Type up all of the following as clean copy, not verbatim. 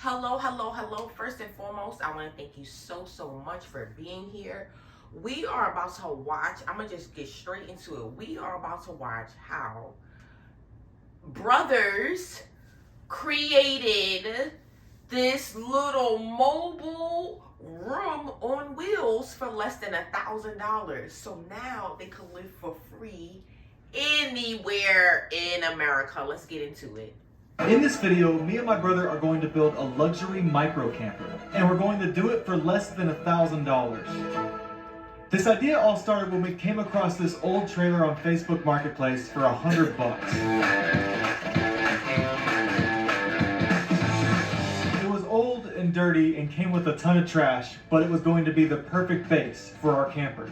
Hello, hello, hello. First and foremost, I want to thank you so much for being here. We are about to watch, I'm going to just get straight into it. We are about to watch how brothers created this little mobile room on wheels for less than $1,000. So now they can live for free anywhere in America. Let's get into it. In this video, me and my brother are going to build a luxury micro camper, and we're going to do it for less than $1,000. This idea all started when we came across this old trailer on Facebook Marketplace for $100. It was old and dirty and came with a ton of trash, but it was going to be the perfect base for our camper.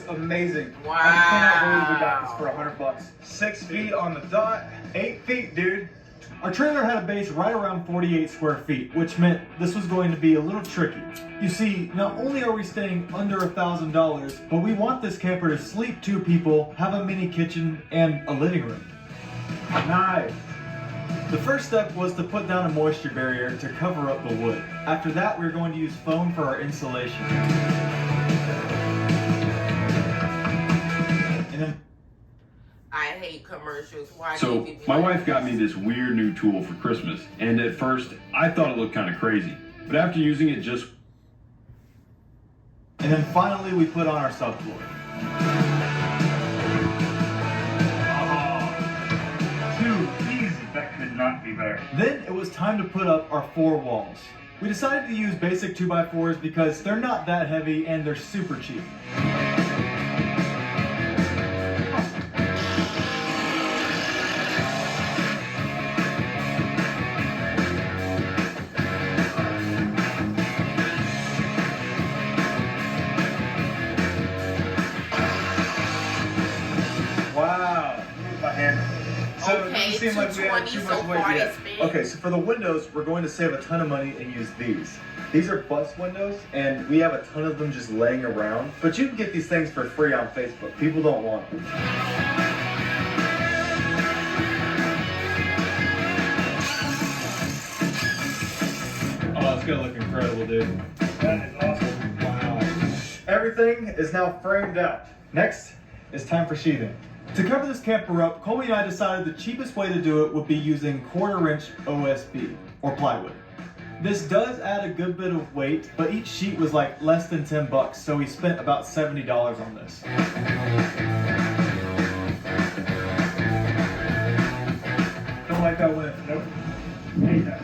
Amazing. Wow. I cannot believe we got this for $100. 6 feet on the dot, 8 feet, dude. Our trailer had a base right around 48 square feet, which meant this was going to be a little tricky. You see, not only are we staying under $1,000, but we want this camper to sleep 2 people, have a mini kitchen, and a living room. Nice. The first step was to put down a moisture barrier to cover up the wood. After that, we were going to use foam for our insulation. I hate commercials. Why So do you my wife got me this weird new tool for Christmas, and at first I thought it looked kind of crazy, but after using it just... And then finally we put on our subfloor. Too easy. That could not be better. Then it was time to put up our 4 walls. We decided to use basic 2x4s because they're not that heavy and they're super cheap. Wow. My hand. So Okay, it doesn't seem like we have too 220 much so weight far yet. this big. Okay, so for the windows, we're going to save a ton of money and use these. These are bus windows, and we have a ton of them just laying around. But you can get these things for free on Facebook. People don't want them. Oh, it's gonna look incredible, dude. That is awesome. Wow. Everything is now framed out. Next, it's time for sheathing. To cover this camper up, Colby and I decided the cheapest way to do it would be using 1/4" OSB, or plywood. This does add a good bit of weight, but each sheet was like less than $10, so we spent about $70 on this. Don't like that one. Nope. Hate that.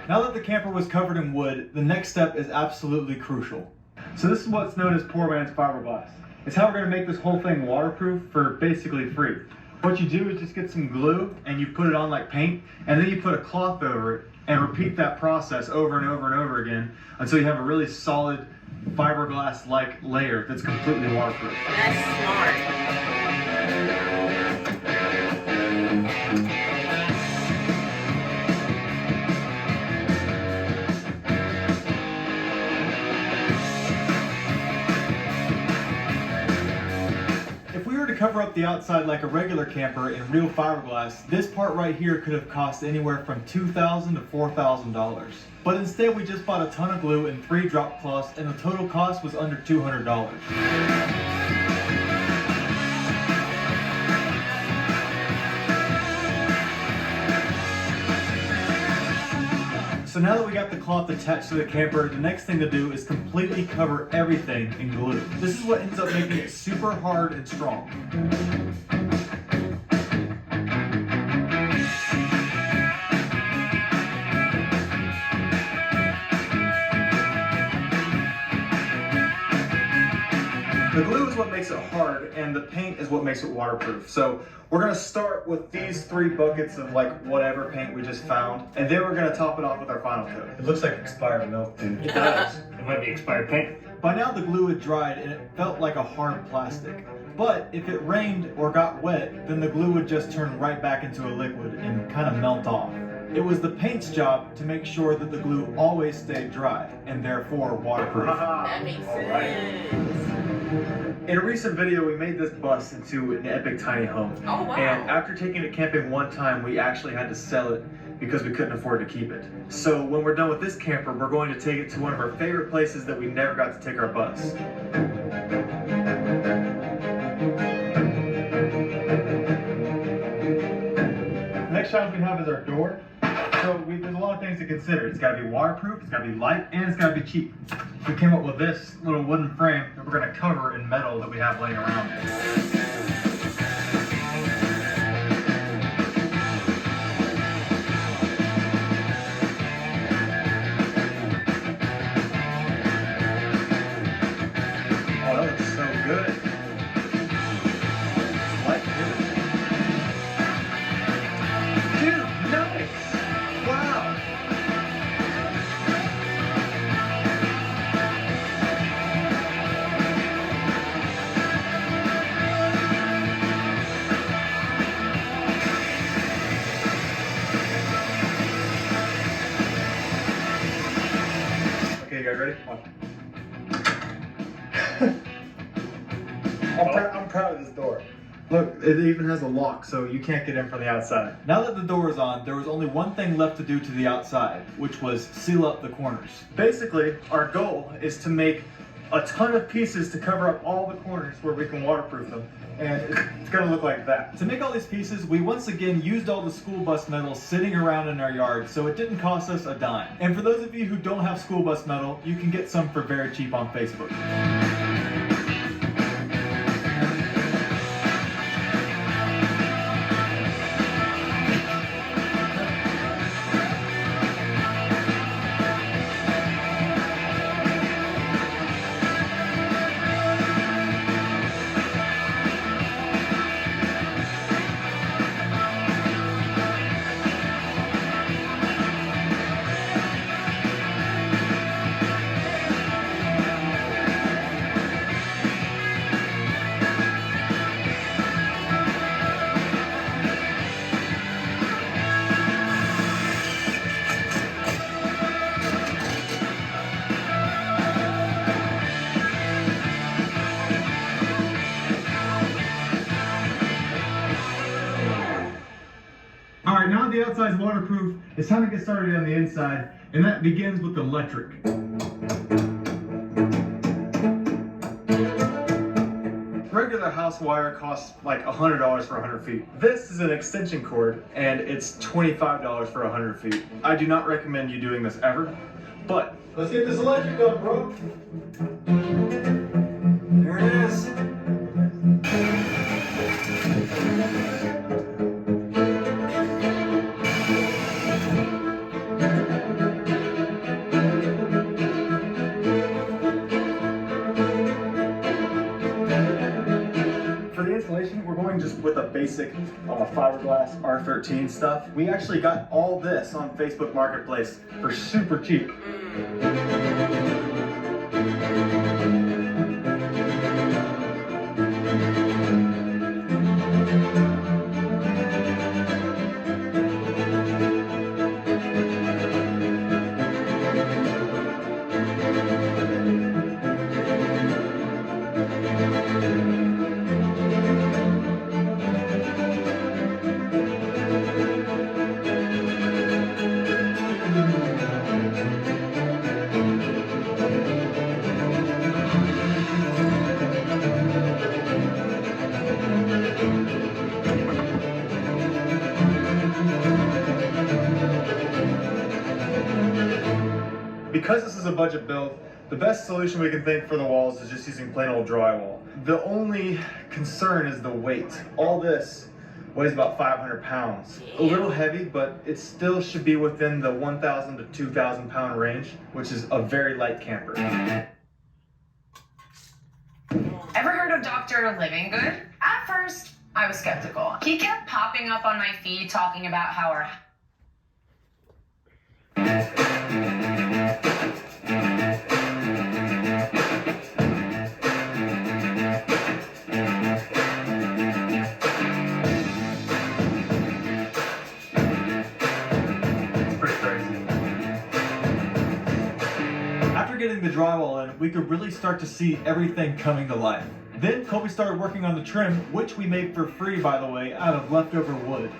Now that the camper was covered in wood, the next step is absolutely crucial. So this is what's known as poor man's fiberglass. It's how we're going to make this whole thing waterproof for basically free. What you do is just get some glue and you put it on like paint, and then you put a cloth over it and repeat that process over and over and over again until you have a really solid fiberglass-like layer that's completely waterproof. That's smart. If we were to cover up the outside like a regular camper in real fiberglass, this part right here could have cost anywhere from $2,000 to $4,000. But instead we just bought a ton of glue and 3 drop cloths, and the total cost was under $200. So now that we got the cloth attached to the camper, the next thing to do is completely cover everything in glue. This is what ends up making it super hard and strong. The glue is what makes it hard, and the paint is what makes it waterproof. So we're gonna start with these 3 buckets of like whatever paint we just found, and then we're gonna top it off with our final coat. It looks like expired milk, dude. It does. It might be expired paint. By now the glue had dried and it felt like a hard plastic. But if it rained or got wet, then the glue would just turn right back into a liquid and kind of melt off. It was the paint's job to make sure that the glue always stayed dry and therefore waterproof. That makes sense. In a recent video, we made this bus into an epic tiny home. Oh, wow. And after taking it camping one time, we actually had to sell it because we couldn't afford to keep it. So when we're done with this camper, we're going to take it to one of our favorite places that we never got to take our bus. Next challenge we have is our door. So there's a lot of things to consider. It's got to be waterproof, it's got to be light, and it's got to be cheap. We came up with this little wooden frame that we're going to cover in metal that we have laying around. Oh, that looks so good. Light too. Dude, nice! Wow! Okay, you guys ready? Watch. I'm proud of this door. Look, it even has a lock, so you can't get in from the outside. Now that the door is on, there was only one thing left to do to the outside, which was seal up the corners. Basically, our goal is to make a ton of pieces to cover up all the corners where we can waterproof them. And it's gonna look like that. To make all these pieces, we once again used all the school bus metal sitting around in our yard, so it didn't cost us a dime. And for those of you who don't have school bus metal, you can get some for very cheap on Facebook. Alright, now the outside's waterproof, it's time to get started on the inside, and that begins with electric. Regular house wire costs like $100 for 100 feet. This is an extension cord, and it's $25 for 100 feet. I do not recommend you doing this ever, but let's get this electric done, bro. There it is. We're going just with a basic fiberglass R13 stuff. We actually got all this on Facebook Marketplace for super cheap. Because this is a budget build, the best solution we can think for the walls is just using plain old drywall. The only concern is the weight. All this weighs about 500 pounds. A little heavy, but it still should be within the 1,000 to 2,000 pound range, which is a very light camper. Ever Dr. Living Good. At first, I was skeptical. He kept popping up on my feed talking about how our After getting the drywall in, we could really start to see everything coming to life. Then Colby started working on the trim, which we made for free, by the way, out of leftover wood.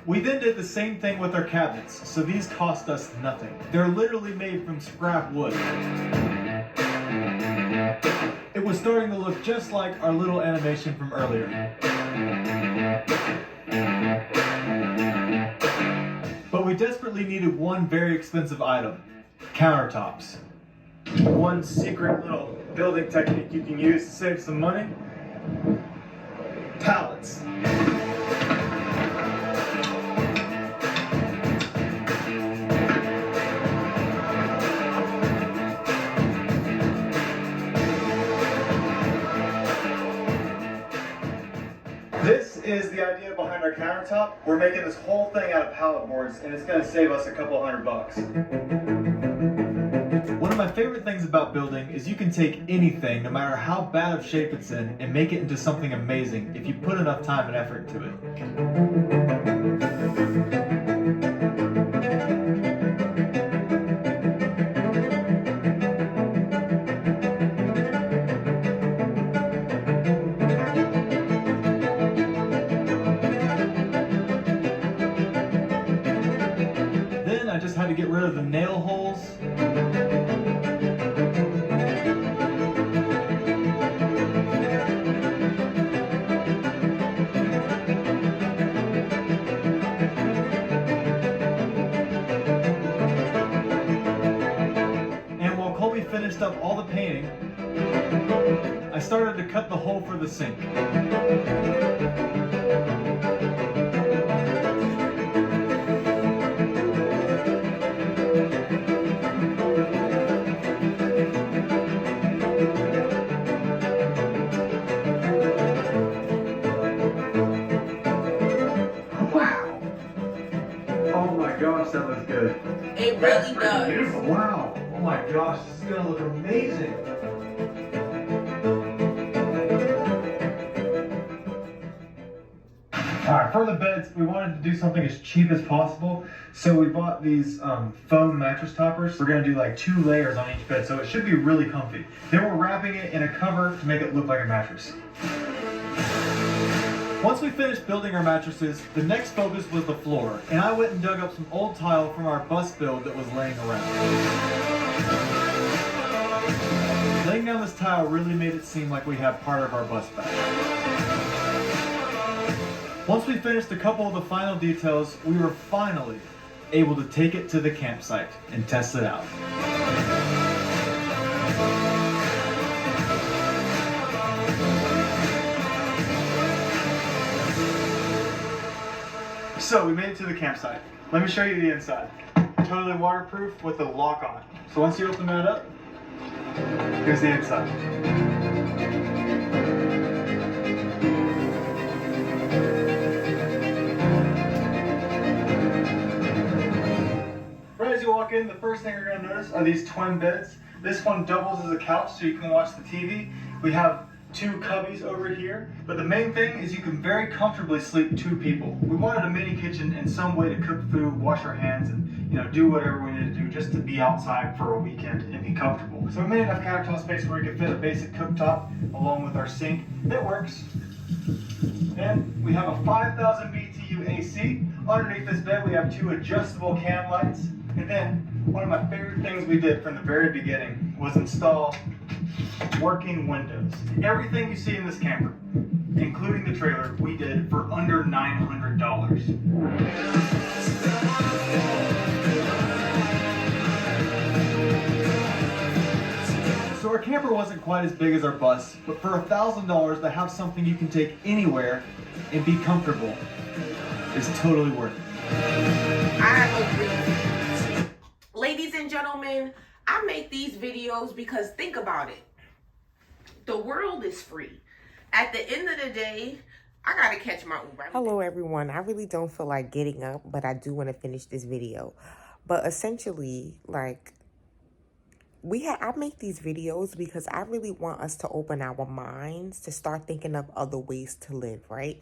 We then did the same thing with our cabinets, so these cost us nothing. They're literally made from scrap wood. It was starting to look just like our little animation from earlier. But we desperately needed one very expensive item: countertops. One secret little building technique you can use to save some money: pallets. This is the idea behind our countertop. We're making this whole thing out of pallet boards, and it's going to save us a couple $100. One of my favorite things about building is you can take anything, no matter how bad of shape it's in, and make it into something amazing if you put enough time and effort into it. I just had to get rid of the nail holes. And while Colby finished up all the painting, I started to cut the hole for the sink. Gosh, that looks good. It really does. Beautiful. Wow. Oh my gosh, this is gonna look amazing. Alright, for the beds, we wanted to do something as cheap as possible. So we bought these foam mattress toppers. We're gonna do like 2 layers on each bed, so it should be really comfy. Then we're wrapping it in a cover to make it look like a mattress. Once we finished building our mattresses, the next focus was the floor, and I went and dug up some old tile from our bus build that was laying around. Laying down this tile really made it seem like we had part of our bus back. Once we finished a couple of the final details, we were finally able to take it to the campsite and test it out. So we made it to the campsite. Let me show you the inside. Totally waterproof with the lock on. So once you open that up, here's the inside. Right as you walk in, the first thing you're going to notice are these twin beds. This one doubles as a couch so you can watch the TV. We have 2 cubbies over here, but the main thing is you can very comfortably sleep 2 people. We wanted a mini kitchen and some way to cook food, wash our hands, and do whatever we need to do just to be outside for a weekend and be comfortable. So we made enough countertop space where we could fit a basic cooktop along with our sink. That works. And we have a 5,000 BTU AC. Underneath this bed we have 2 adjustable cam lights. And then one of my favorite things we did from the very beginning was install working windows. Everything you see in this camper, including the trailer, we did for under $900. So So our camper wasn't quite as big as our bus, but for $1,000 to have something you can take anywhere and be comfortable is totally worth it. I agree. Ladies and gentlemen, I make these videos because think about it. The world is free. At the end of the day, I gotta catch my Uber. Hello everyone. I really don't feel like getting up, but I do want to finish this video. But essentially, like, I make these videos because I really want us to open our minds to start thinking of other ways to live, right?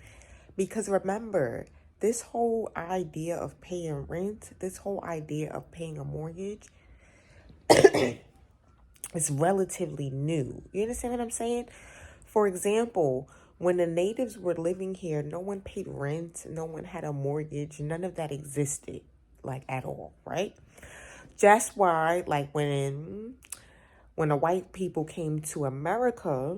Because remember, this whole idea of paying rent, this whole idea of paying a mortgage is relatively new. You understand what I'm saying? For example, when the natives were living here, no one paid rent, no one had a mortgage, none of that existed, like, at all, right? That's why, like, when the white people came to America,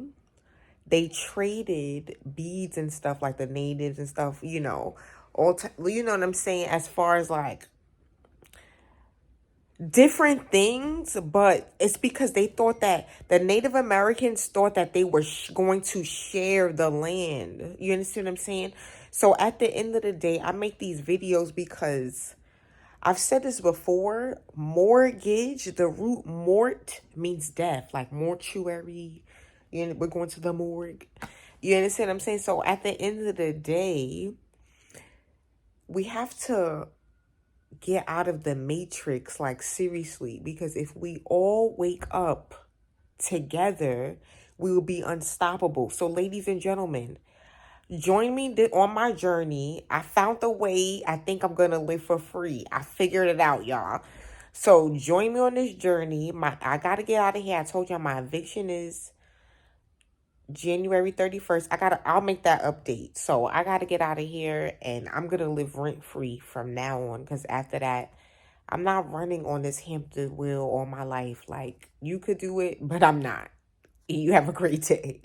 they traded beads and stuff, like the natives and stuff, you know, you know what I'm saying, as far as, like, different things, but it's because they thought that the Native Americans thought that they were going to share the land. You understand what I'm saying? So at the end of the day, I make these videos because I've said this before. Mortgage, the root mort means death, like mortuary. You know, we're going to the morgue. You understand what I'm saying? So at the end of the day, we have to get out of the matrix, like, seriously, because if we all wake up together, we will be unstoppable. So ladies and gentlemen, join me on my journey. I found the way. I think I'm gonna live for free. I figured it out, y'all. So join me on this journey. I gotta get out of here. I told y'all my eviction is January 31st. I'll make that update. So I gotta get out of here, and I'm gonna live rent free from now on, because after that, I'm not running on this hamster wheel all my life. Like, you could do it, but I'm not. You have a great day.